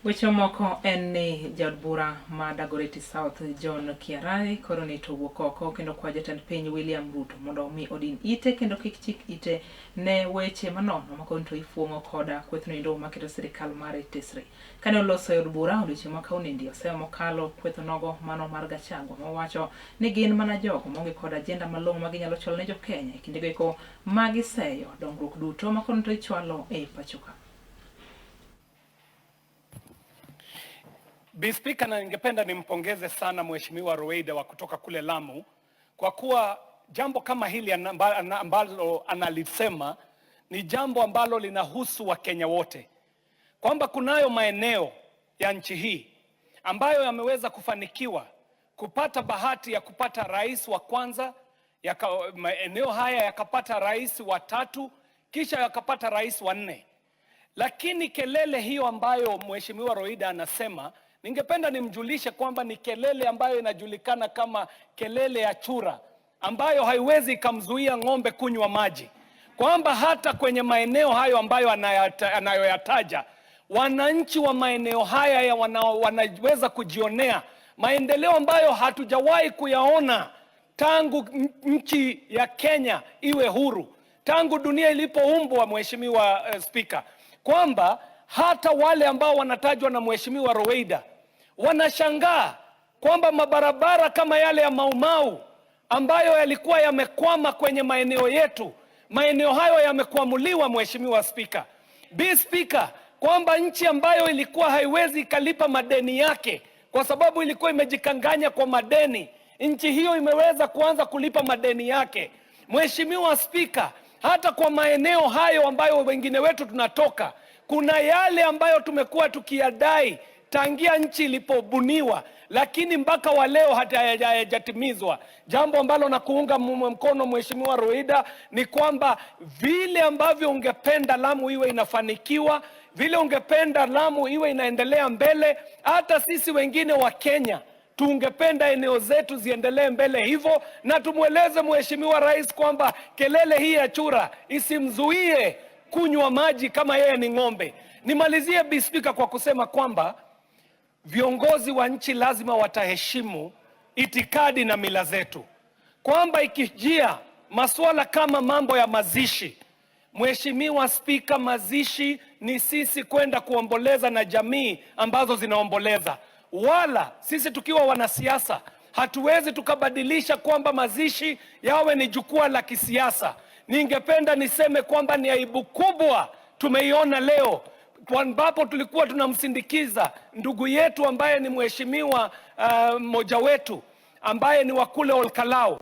Weche moko en ni jaod bura ma Dagoretti South John Kiarai koro ni to wuok oko kendo kwa jatend piny William Ruto mondo mi odin ite kendo kik chik ite ne weche manono ma konto ifuongo koda kwethno indo maketo sirikal mare tesre. Kane oloso od bura odiochieng' ma kaunendi osea mokalo kwetho nogo mano mar Gachagua mawacho ni gin mana jogo maonge kod ajenda malong'o ma ginyalo cholo ne jo Kenya kinde goeko magiseyo dongruok duto ma konto ichwalo e pachoka. Bi Spika, na ningependa nimpongeze sana Mheshimiwa Roweida wa kutoka kule Lamu kwa kuwa jambo kama hili ambalo analisema ni jambo ambalo linahusu Wakenya wote, kwamba kunayo maeneo ya nchi hii ambayo yameweza kufanikiwa kupata bahati ya kupata rais wa kwanza, maeneo haya yakapata rais wa tatu, kisha yakapata rais wa nne. Lakini kelele hiyo ambayo Mheshimiwa Roweida anasema, ningependa nimjulishe kwamba ni kelele ambayo inajulikana kama kelele ya chura, ambayo haiwezi ikamzuia ng'ombe kunywa maji. Kwamba hata kwenye maeneo hayo ambayo anayoyataja, wananchi wa maeneo haya wanaweza kujionea maendeleo ambayo hatujawahi kuyaona tangu nchi ya Kenya iwe huru, tangu dunia ilipoumbwa, Mheshimiwa Spika. Kwamba hata wale ambao wanatajwa na Mheshimiwa Roweida wanashangaa kwamba mabarabara kama yale ya Mau Mau ambayo yalikuwa yamekwama kwenye maeneo yetu, maeneo hayo yamekwamuliwa, Mheshimiwa Spika. Bi Spika, kwamba nchi ambayo ilikuwa haiwezi ikalipa madeni yake kwa sababu ilikuwa imejikanganya kwa madeni, nchi hiyo imeweza kuanza kulipa madeni yake. Mheshimiwa Spika, hata kwa maeneo hayo ambayo wengine wetu tunatoka, kuna yale ambayo tumekuwa tukiyadai tangia nchi ilipobuniwa, lakini mpaka wa leo hayajatimizwa. Jambo ambalo na kuunga mkono Mheshimiwa Roweida ni kwamba vile ambavyo ungependa Lamu iwe inafanikiwa, vile ungependa Lamu iwe inaendelea mbele, hata sisi wengine wa Kenya tungependa eneo zetu ziendelee mbele hivyo, na tumweleze Mheshimiwa Rais kwamba kelele hii ya chura isimzuie kunywa maji kama yeye ni ng'ombe. Nimalizie, Bi Spika, kwa kusema kwamba viongozi wa nchi lazima wataheshimu itikadi na mila zetu, kwamba ikijia masuala kama mambo ya mazishi, Mheshimiwa Spika, mazishi ni sisi kwenda kuomboleza na jamii ambazo zinaomboleza, wala sisi tukiwa wanasiasa hatuwezi tukabadilisha kwamba mazishi yawe ni jukwaa la kisiasa. Ningependa niseme kwamba ni aibu kubwa tumeiona leo, ambapo tulikuwa tunamsindikiza ndugu yetu ambaye ni mheshimiwa mmoja wetu ambaye ni wa kule Olkalau.